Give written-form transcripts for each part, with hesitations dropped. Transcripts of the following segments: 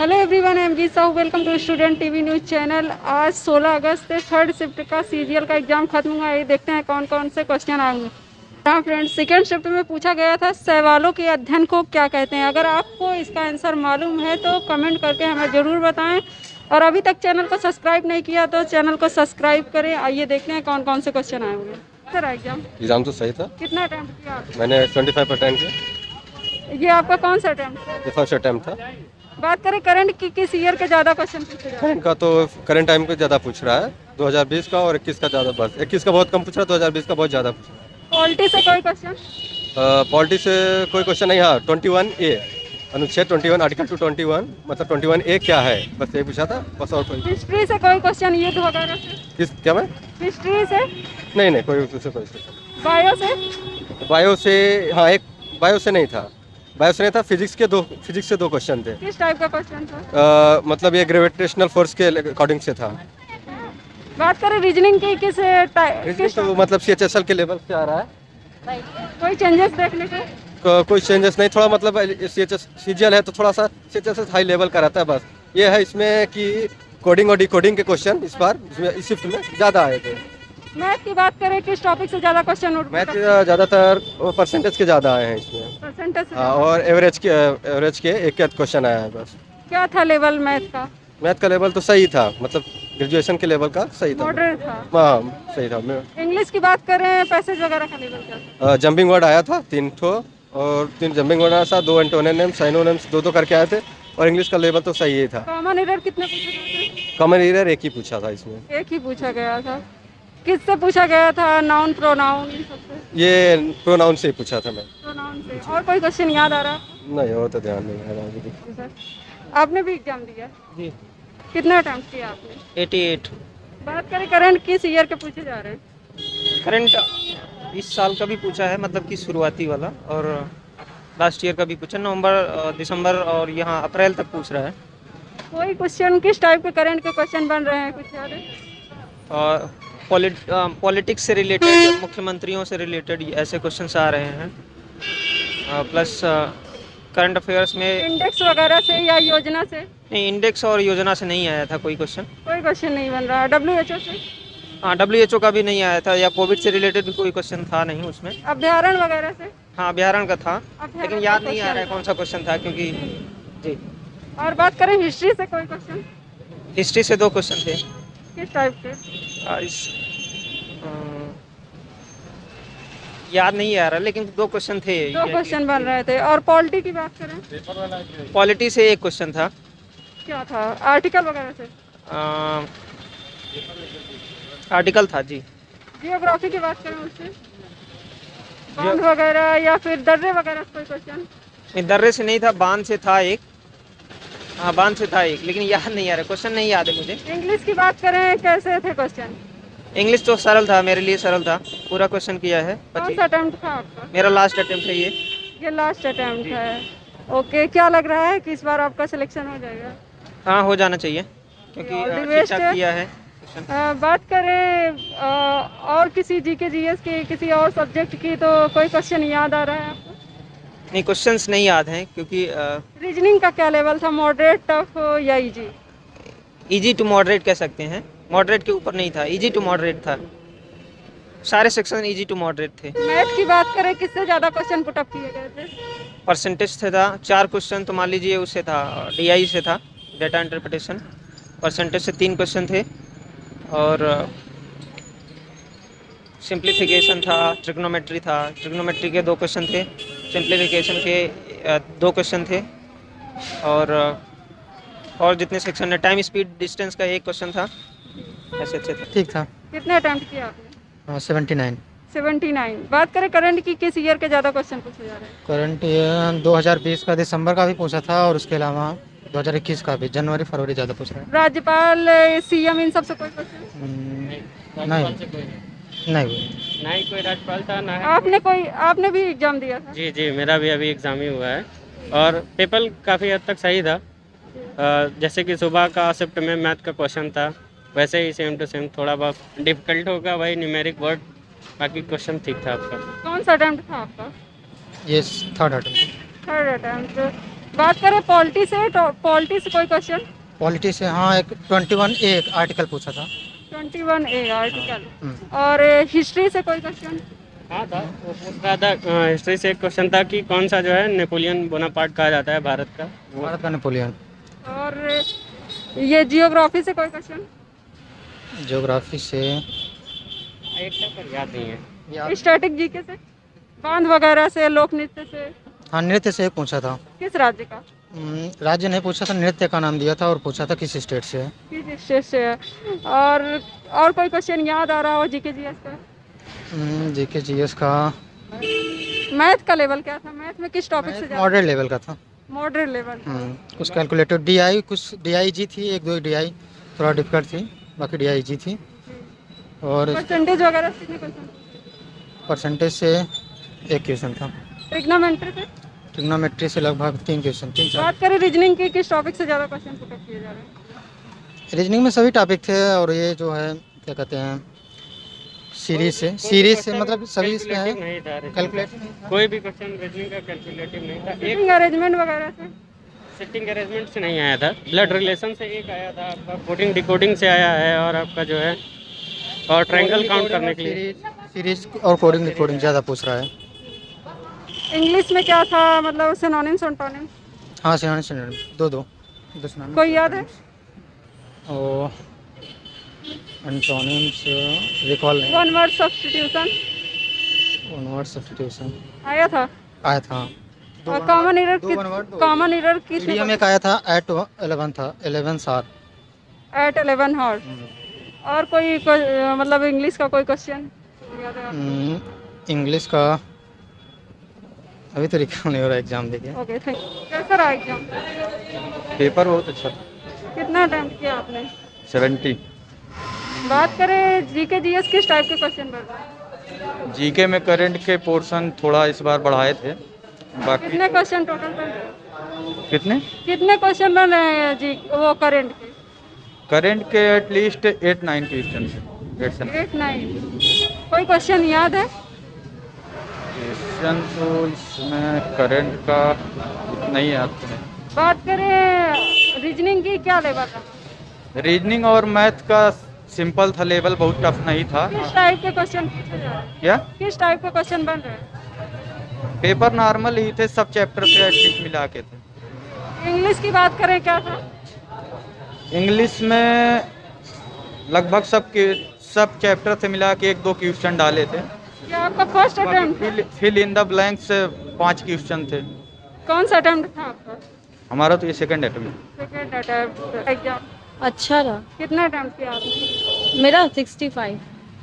Hello everyone, I am G Sahu. Welcome to student TV news channel. आज 16 अगस्त से third shift का CGL का एग्जाम खत्म हुआ है। देखते हैं कौन कौन से क्वेश्चन आएंगे। हाँ फ्रेंड्स, सेकेंड शिफ्ट में पूछा गया था सवालों के अध्ययन को क्या कहते हैं। अगर आपको इसका आंसर मालूम है तो कमेंट करके हमें ज़रूर बताएं। और अभी तक चैनल को सब्सक्राइब नहीं किया तो चैनल को सब्सक्राइब करें। आइए देखते हैं कौन कौन से क्वेश्चन आएंगे। सर एग्जाम तो सही था। कितना अटैम्प्ट किया आपने? मैंने 25% किया। ये आपका कौन सा अटैम्प्ट है? ये फर्स्ट अटैम्प्ट था। बात करें करंट की, किस ईयर के ज़्यादा क्वेश्चन पूछे जा रहे हैं? करंट का तो करंट टाइम पे ज़्यादा पूछ रहा है, 2020 का और 21 का ज़्यादा। बस 21 का बहुत कम पूछ रहा है, 2020 का बहुत ज़्यादा पूछ रहा है। पॉलिटी से कोई क्वेश्चन? पॉलिटी से कोई क्वेश्चन नहीं। हाँ, 21A अनुच्छेद 21 आर्टिकल 221 मतलब 21A क्या है, बस ये पूछा था बस। और कोई हिस्ट्री से कोई क्वेश्चन, युद्ध वगैरह से? किस क्या मैं हिस्ट्री से? नहीं कोई उससे कोई क्वेश्चन। बायो से? बायो से हाँ, एक बायो से नहीं था। बायो से नहीं था। फिजिक्स से दो क्वेश्चन थे। किस टाइप का क्वेश्चन था? मतलब ये ग्रेविटेशनल फोर्स के अकॉर्डिंग से था। बात करें रीजनिंग की, किस रीजनिंग तो मतलब CHSL के लेवल से आ रहा है। कोई चेंजेस देखने को? कोई चेंजेस नहीं। थोड़ा मतलब CGL है तो थोड़ा सा CHSL हाई लेवल का रहता है। बस ये है इसमें कि कोडिंग और डिकोडिंग के क्वेश्चन इस बार इसमें इस शिफ्ट में ज़्यादा आए थे। मैथ की बात करें, किस टॉपिक से ज़्यादा क्वेश्चन उठ? मैथ ज़्यादातर परसेंटेज के ज़्यादा आए हैं इसमें। परसेंटेज से? और एवरेज के एक क्वेश्चन आया है बस। क्या था लेवल मैथ का? मैथ का लेवल तो सही था, मतलब ग्रेजुएशन के लेवल का सही था। मॉडरेट था? हाँ सही था। इंग्लिश की बात करें, पैसेज वगैरह का लेवल क्या था? जंपिंग वर्ड आया था 3 ठो, और 3 जंपिंग वर्ड आया था, 2 एंटोनिम्स साइनोनिम्स दो करके आए थे। और इंग्लिश का लेवल तो सही ही था। कॉमन एरर कितने पूछे गए थे? कॉमन एरर एक ही पूछा था इसमें। एक ही पूछा गया था। किससे पूछा गया था? नाउन, प्रोनाउन, इन सबसे? ये प्रोनाउन से ही पूछा था मैं। प्रोनाउन से। और कोई क्वेश्चन याद आ रहा है? नहीं, वो तो ध्यान नहीं है जी सर। आपने भी एग्जाम दिया? जी। कितना अटेम्प्ट किया आपने? 88। बात करें करंट, किस ईयर के पूछे जा रहे हैं? करंट इस साल का भी पूछा है, मतलब कि शुरुआती वाला, और लास्ट ईयर का भी पूछा। नवंबर, दिसंबर और यहाँ अप्रैल तक पूछ रहा है। कोई क्वेश्चन किस टाइप के करंट के क्वेश्चन बन रहे हैं, कुछ याद है? और पॉलिटिक्स से रिलेटेड, मुख्यमंत्रियों से रिलेटेड ऐसे क्वेश्चंस आ रहे हैं। प्लस करंट अफेयर्स में इंडेक्स वगैरह से या योजना से? नहीं, इंडेक्स और योजना से नहीं आया था कोई क्वेश्चन। कोई क्वेश्चन नहीं बन रहा। WHO से? हाँ, WHO का भी नहीं आया था, या कोविड से रिलेटेड भी कोई क्वेश्चन था नहीं उसमें। अभ्यारण वगैरह से? हाँ, अभ्यारण का था, अभ्यारण्य लेकिन का याद नहीं आ question रहा है कौन सा क्वेश्चन था, क्योंकि जी। और बात करें हिस्ट्री से, कोई क्वेश्चन? हिस्ट्री से 2 क्वेश्चन थे। किस टाइप के? याद नहीं आ रहा, लेकिन 2 क्वेश्चन थे। 2 क्वेश्चन बन रहे थे। और पॉलिटी की बात करें? पॉलिटी से 1 क्वेश्चन था। क्या था? आर्टिकल वगैरह से? आर्टिकल था जी। जियोग्राफी की बात करें, उससे बांध वगैरह या फिर दर्रे वगैरह से कोई क्वेश्चन? नहीं, दर्रे से नहीं था, बांध से था एक। हाँ, बांध से था एक, लेकिन याद नहीं आ रहा, क्वेश्चन नहीं याद है मुझे। इंग्लिश की बात करें, कैसे थे क्वेश्चन? इंग्लिश तो सरल था, मेरे लिए सरल था। पूरा क्वेश्चन किया है। कौन सा अटेम्प्ट था आपका? मेरा लास्ट अटेम्प्ट है ये। ये लास्ट अटेम्प्ट है। ओके, क्या लग रहा है कि इस बार आपका सिलेक्शन हो जाएगा? हाँ, हो जाना चाहिए, क्योंकि All the ठीक ठाक best। किया है। बात करें और किसी GK GS की, किसी और सब्जेक्ट की, तो कोई क्वेश्चन याद आ रहा है आपको? नहीं, क्वेश्चंस नहीं याद हैं, क्योंकि रीजनिंग का क्या लेवल था? मॉडरेट, टफ या इजी? इजी टू मॉडरेट कह सकते हैं। मॉडरेट के ऊपर नहीं था, इजी टू मॉडरेट था। सारे सेक्शन इजी टू मॉडरेट थे। मैथ की बात करें, किससे ज़्यादा क्वेश्चन पुटअप किए गए थे? परसेंटेज से था 4 क्वेश्चन, तो मान लीजिए उससे था, DI से था, डेटा इंटरप्रिटेशन। परसेंटेज से 3 क्वेश्चन थे, और सिंप्लीफिकेशन था, ट्रिग्नोमेट्री था। ट्रिग्नोमेट्री के 2 क्वेश्चन थे, सिंप्लीफिकेशन के 2 क्वेश्चन थे, और जितने सेक्शन है, टाइम स्पीड डिस्टेंस का 1 क्वेश्चन था। ऐसे अच्छे थे। ठीक था। कितने अटेम्प्ट किए आपने? 79। 79। बात करें करंट की, किस ईयर के ज़्यादा क्वेश्चन पूछे जा रहे हैं? करंट 2020 का दिसंबर का भी पूछा था, और उसके अलावा 2021 का भी जनवरी फरवरी ज़्यादा पूछा है। राज्यपाल, CM, इन सबसे कोई क्वेश्चन? नहीं कोई राज्यपाल था ना है। आपने भी एग्जाम दिया था? जी, मेरा भी अभी एग्ज़ाम ही हुआ है, और पेपर काफ़ी हद तक सही था। जैसे कि सुबह का शिफ्ट में मैथ का क्वेश्चन था, वैसे ही सेम टू सेम। थोड़ा बहुत डिफिकल्ट होगा वही न्यूमेरिक वर्ड, बाकी क्वेश्चन ठीक था आपका। कौन सा अटेम्प्ट था आपका? ये थर्ड अटेम्प्ट। Third attempt. बात करें पॉलिटी से, तो पॉलिटी से कोई क्वेश्चन? पॉलिटी से हाँ, एक 21A एक आर्टिकल पूछा था। 21A article. हम्म। और हिस्ट्री से कोई क्वेश्चन? हाँ था, वो पूछ रहा था हिस्ट्री से। एक क्वेश्चन था कि कौन सा जो है नेपोलियन बोनापार्ट कहा जाता है भारत का, वो भारत का नेपोलियन। और ये जियोग्राफी से कोई क्वेश्चन? ज्योग्राफी से एक था पर याद नहीं है। स्टैटिक जीके से, बांध वगैरह से, लोक नृत्य से? हाँ, नृत्य से एक पूछा था। किस राज्य का? राज्य नहीं पूछा था, नृत्य का नाम दिया था और पूछा था किस स्टेट से है। किस स्टेट से है? और कोई क्वेश्चन याद आ रहा हो जीके जीएस का? जीके जीएस का मैथ का लेवल क्या था? मैथ में किस टॉपिक से ज्यादा? मॉडरेट लेवल का था। Moderate level. कुछ कैलकुलेटर DI, कुछ DIG थी, एक दो DI थोड़ा डिफिकल्ट थी, बाकी DIG थी। और परसेंटेज वगैरह से कितने क्वेश्चन? परसेंटेज से एक क्वेश्चन था। ट्रिग्नोमेट्री से? ट्रिग्नोमेट्री से लगभग 3 क्वेश्चन, 3-4। बात करें रीजनिंग की, किस टॉपिक से ज़्यादा क्वेश्चन पुटअप किए जा रहे हैं? रीजनिंग में सभी टॉपिक थे, और ये जो है क्या कहते हैं, सीरीज से मतलब सभी इसमें है। कैलकुलेटिव नहीं था, कैलकुलेट कोई भी क्वेश्चन रीजनिंग का कैलकुलेटिव नहीं था। एक सिटिंग अरेंजमेंट वगैरह से? सिटिंग अरेंजमेंट से नहीं आया था, ब्लड रिलेशन से एक आया था आपका, कोडिंग डिकोडिंग से आया है, और आपका जो है और ट्रायंगल काउंट करने के लिए सीरीज और कोडिंग डिकोडिंग ज़्यादा पूछ रहा है। इंग्लिश में क्या था, मतलब सिनोनिम्स एंटोनिम्स? हाँ, सिनोनिम दो सिनोनिम। कोई याद है? और एंटोनिम्स रिकॉल नहीं। One word substitution one word substitution आया था? आया था। और कॉमन एरर कॉमन एरर किस मीडियम एक आया था, एट 11 था, 11 सार। एट 11 हॉर्स। और मतलब इंग्लिश का कोई क्वेश्चन याद है आपको? इंग्लिश का अभी तो रिकॉल नहीं हो रहा, एग्जाम देखिए। Okay, thank you. कैसा रहा एग्जाम? पेपर बहुत अच्छा था। कितना अटेम्प्ट किया आपने? 70। बात करें जीके जीएस, किस टाइप के क्वेश्चन बन रहे हैं? जीके में करंट के पोर्शन थोड़ा इस बार बढ़ाए थे, बाकी कितने क्वेश्चन टोटल बन रहे हैं? कितने क्वेश्चन बन रहे हैं जी वो करंट के? करंट के एटलीस्ट 8-9 क्वेश्चन है। 8-9। कोई क्वेश्चन याद है? क्वेश्चन तो इसमें करंट का नहीं याद है। बात करें रीजनिंग की, क्या लेवल रहा? रीजनिंग और मैथ का सिंपल था, लेवल बहुत टफ नहीं था। किस टाइप के क्वेश्चन पूछे जा रहे हैं? क्या किस टाइप के क्वेश्चन बन रहे हैं? पेपर नॉर्मल ही थे, सब चैप्टर से एटलीस्ट मिला के थे। इंग्लिश की बात करें, क्या था? इंग्लिश में लगभग सब चैप्टर से मिला के 1-2 क्वेश्चन डाले थे। क्या आपका first attempt? Fill in the blanks 5 question थे। कौन सा अटेम्प्ट था आपका? हमारा तो ये second attempt. Second attempt exam. अच्छा रहा। कितना अटेम्प्ट किया आपने? मेरा 65।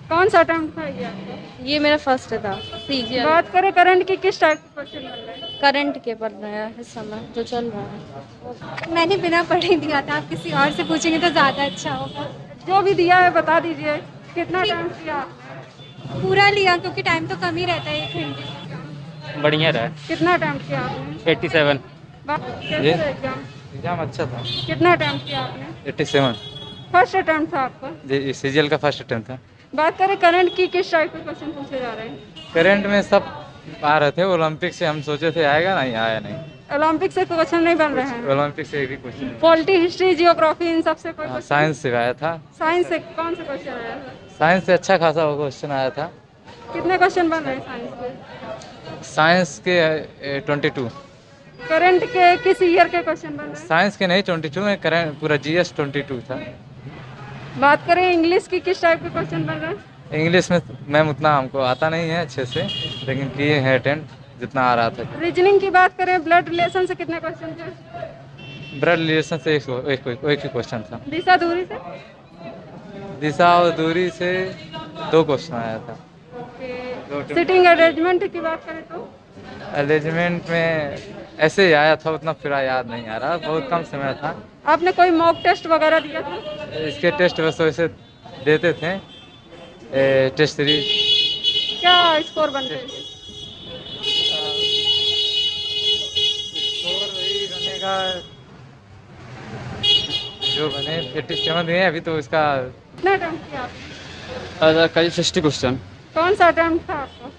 कौन सा अटेम्प्ट था ये आपका? ये मेरा फर्स्ट था सीजीएल। बात करें करंट की, किस टाइप के क्वेश्चन बन रहे हैं? करंट के पढ़ रहा है इस समय जो चल रहा है। मैंने बिना पढ़े ही दिया था, आप किसी और से पूछेंगे तो ज़्यादा अच्छा होगा। जो भी दिया है बता दीजिए। कितना अटेम्प्ट किया? पूरा लिया क्योंकि टाइम तो कम ही रहता है, 1 घंटे। बढ़िया रहा। कितना अटेम्प्ट किया आपने? 87। कैसे रहा एग्जाम? एग्जाम अच्छा था। कितना अटेम्प्ट किया आपने? 87 फर्स्ट अटेम्प्ट था आपका? जी, सीजीएल का फर्स्ट अटेम्प्ट था। बात करें करंट की, किस टाइप के क्वेश्चन पूछे जा रहे हैं? करंट में सब आ रहे थे। ओलंपिक से हम सोचे थे आएगा, नहीं आया। नहीं, ओलंपिक से क्वेश्चन नहीं बन रहे हैं? ओलंपिक से एक भी क्वेश्चन। पॉलिटी, हिस्ट्री, जियोग्राफी, इन सब से कोई क्वेश्चन? साइंस से आया था। साइंस से कौन सा क्वेश्चन आया था? साइंस से अच्छा खासा क्वेश्चन आया था। कितने क्वेश्चन बन रहे हैं साइंस के? साइंस के 22। करंट के किस ईयर के क्वेश्चन बन रहे हैं? साइंस के नहीं, 22 में करंट पूरा जीएस 22 था। बात करें इंग्लिश की, किस टाइप के क्वेश्चन बन रहे हैं? इंग्लिश में मैम उतना हमको आता नहीं है अच्छे से, लेकिन किए हैं अटेम्प्ट जितना आ रहा था। रीजनिंग की बात करें, ब्लड रिलेशन से कितने क्वेश्चन थे? ब्लड रिलेशन से एक ही क्वेश्चन था। दिशा दूरी से? दिशा और दूरी से 2 क्वेश्चन आया था। सिटिंग अरेंजमेंट की बात करें तो? अरेंजमेंट में ऐसे ही आया था, उतना फिर याद नहीं आ रहा, बहुत कम समय था। आपने कोई मॉक टेस्ट वगैरह दिया था? इसके टेस्ट बस वैसे देते थे, टेस्ट सीरीज। क्या स्कोर बनते हैं? स्कोर वही बनेगा जो बने, 87 दिए अभी तो इसका। कितना अटेम्प्ट किया आपने? कल 60 क्वेश्चन। कौन सा अटेम्प्ट था आपका?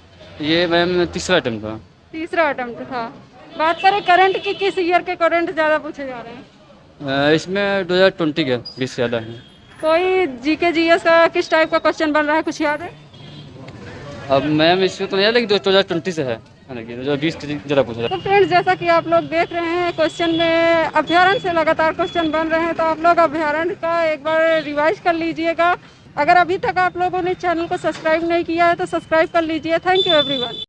ये मैम तीसरा अटेम्प्ट था। तीसरा अटेम्प्ट था। बात करें करंट की, किस ईयर के करंट ज़्यादा पूछे जा रहे हैं? इसमें 2020 के 20 ज़्यादा है। कोई जीके जीएस का किस टाइप का क्वेश्चन बन रहा है, कुछ याद है? अब मैम इसमें तो नहीं है, लेकिन 2020 से है ना कि 2020 के ज़्यादा पूछ रहा है। तो फ्रेंड्स, जैसा कि आप लोग देख रहे हैं क्वेश्चन में अभ्यारण्य से लगातार क्वेश्चन बन रहे हैं, तो आप लोग अभ्यारण्य का एक बार रिवाइज कर लीजिएगा। अगर अभी तक आप लोगों ने चैनल को सब्सक्राइब नहीं किया है तो सब्सक्राइब कर लीजिए। Thank you everyone.